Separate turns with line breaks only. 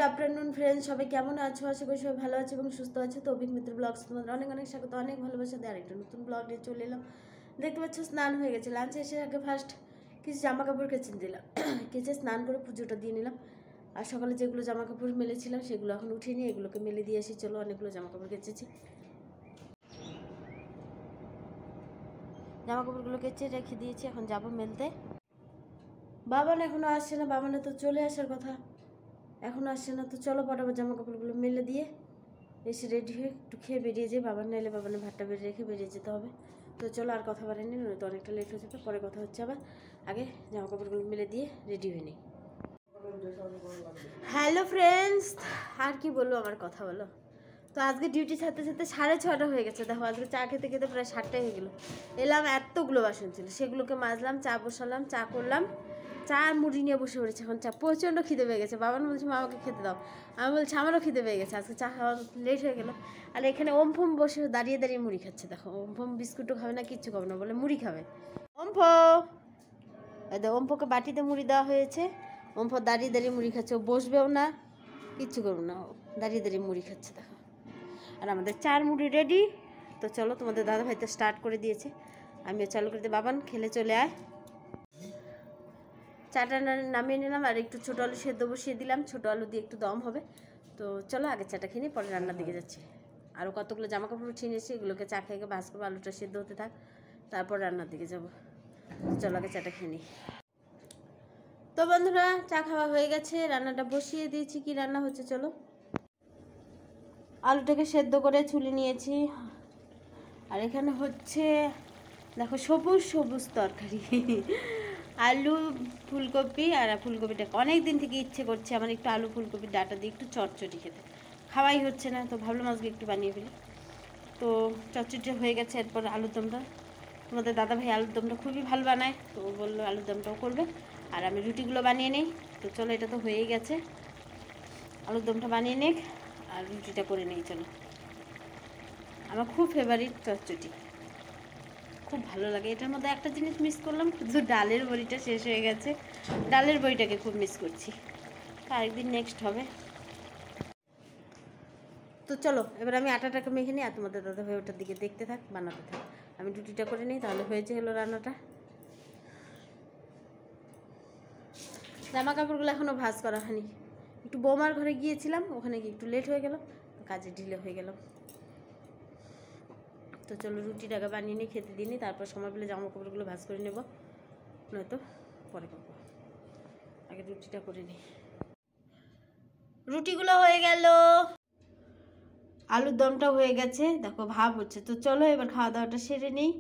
Afternoon friends, সবাই কেমন আছো? আশা করি সবাই ভালো আছে এবং সুস্থ আছে। তো অভিক মিত্র ব্লগস তোমাদের অনেক অনেক স্বাগত, অনেক ভালোবাসা দিয়ে আরেকটা নতুন ব্লগ নিয়ে চলে এলাম। দেখতে পাচ্ছ স্নান হয়ে গেছে, লাঞ্চে এসে আগে ফার্স্ট কিছু জামা কাপড় কেচে দিলাম, কেচে স্নান করে পুজোটা দিয়ে নিলাম। আর সকালে যেগুলো জামা কাপড় মেলেছিলাম সেগুলো এখন উঠিয়ে নিয়ে এগুলোকে মেলে দিয়ে আসি। চলো, অনেকগুলো জামা কাপড় কেচেছি, জামা কাপড়গুলো কেচে রেখে দিয়েছি, এখন যাবো মেলতে। বাবান এখনো আসছে না, বাবানে তো চলে আসার কথা, এখন আসছে না। তো চলো পটাপট জামা কাপড়গুলো মেলে দিয়ে এসে রেডি হয়ে একটু খেয়ে বেরিয়ে যাই। বাবার নাইলে বাবানের ভাতটা বেরিয়ে রেখে বেরিয়ে যেতে হবে। তো চলো, আর কথা বাড়াইনি, নয়তো অনেকটা লেট হয়ে যাবে, পরে কথা হচ্ছে আবার। আগে জামা কাপড়গুলো মেলে দিয়ে রেডি হয়ে নিই। হ্যালো ফ্রেন্ডস, আর কি বলবো, আমার কথা বলো। তো আজকে ডিউটি ছাড়তে ছাড়তে 6:30 হয়ে গেছে। দেখো আজকে চা খেতে খেতে প্রায় 7টাই হয়ে গেলো। এলাম, এতগুলো বাসন ছিল, সেগুলোকে মাজলাম, চা বসালাম, চা করলাম, চা আর মুড়ি নিয়ে বসে পড়েছে। এখন চা প্রচণ্ড খিদে পেয়ে গেছে। বাবা বলছে মামাকে খেতে দাও, আমি বলছি আমারও খিদে পেয়ে গেছে। আজকে চা খাওয়া লেট হয়ে গেলো। আর এখানে ওমফম বসে দাঁড়িয়ে দাঁড়িয়ে মুড়ি খাচ্ছে। দেখো ওমফম বিস্কুটও খাবে না, কিচ্ছু খাবে না, বলে মুড়ি খাবে। ওমফো, ওমফোকে বাটিতে মুড়ি দেওয়া হয়েছে। ওমফো দাঁড়িয়ে দাঁড়িয়ে মুড়ি খাচ্ছে, ও বসবেও না, কিচ্ছু করবো না, দাঁড়িয়ে দাঁড়িয়ে মুড়ি খাচ্ছে। দেখো, আর আমাদের চার মুড়ি রেডি। তো চলো, তোমাদের দাদা ভাই তো স্টার্ট করে দিয়েছে, আমিও চালু করে দিই। বাবান খেলে চলে আয়। চাটা নামিয়ে নিলাম, আর একটু ছোটো আলু সেদ্ধ বসিয়ে দিলাম, ছোটো আলু দিয়ে একটু দম হবে। তো চলো আগে চাটা খেয়ে নিই, পরে রান্নার দিকে যাচ্ছি। আরও কতগুলো জামা কাপড় উঠিয়ে নিয়েছি, এগুলোকে চা খেয়ে ভাজ করবো, আলুটা সেদ্ধ হতে থাক, তারপর রান্নার দিকে যাবো। চলো আগে চাটা খেয়ে নিই। তো বন্ধুরা, চা খাওয়া হয়ে গেছে, রান্নাটা বসিয়ে দিয়েছি। কি রান্না হচ্ছে চলো। আলুটাকে সেদ্ধ করে ছুলে নিয়েছি, আর এখানে হচ্ছে দেখো সবুজ সবুজ তরকারি, আলু ফুলকপি। আর ফুলকপিটাকে অনেক দিন থেকে ইচ্ছে করছে আমার একটু আলু ফুলকপির ডাঁটা দিয়ে একটু চটচটি খেতে, খাওয়াই হচ্ছে না। তো ভাবলাম আজকে একটু বানিয়ে ফেলি। তো চটচটিটা হয়ে গেছে। এরপর আলুর দমটা, তোমাদের দাদাভাই আলুর দমটা খুবই ভালো বানায়, তো বললো আলুর দমটাও করবে, আর আমি রুটিগুলো বানিয়ে নিই। তো চলো, এটা তো হয়েই গেছে, আলুর দমটা বানিয়ে নিক আর রুটিটা করে নিই। চলো, আমার খুব ফেভারিট চটচটি, খুব ভালো লাগে। এটার মধ্যে একটা জিনিস মিস করলাম, শুধু ডালের বড়িটা শেষ হয়ে গেছে, ডালের বড়িটাকে খুব মিস করছি। আরেকদিন নেক্সট হবে। তো চলো এবার আমি আটাটাকে মেখে নিই, আর তোমাদের দাদা ভাই ওটার দিকে দেখতে থাক, বানাতে থাক, আমি রুটিটা করে নিই, তাহলে হয়েছে হলো রান্নাটা। জামা কাপড়গুলো এখনও ভাঁজ করা হয়নি, একটু বৌমার ঘরে গিয়েছিলাম, ওখানে গিয়ে একটু লেট হয়ে গেল, কাজে ঢিলে হয়ে গেল। তো চলো রুটিটাকে বানিয়ে নিই, খেতে দিই, তারপর সময় পেলে জামা কাপড়গুলো ভাঁজ করে নেব, নয়তো পরে করবো। আগে রুটিটা করে নিই। রুটিগুলো হয়ে গেল, আলুর দমটা হয়ে গেছে, দেখো ভাব হচ্ছে। তো চলো এবার খাওয়া দাওয়াটা সেরে নিই,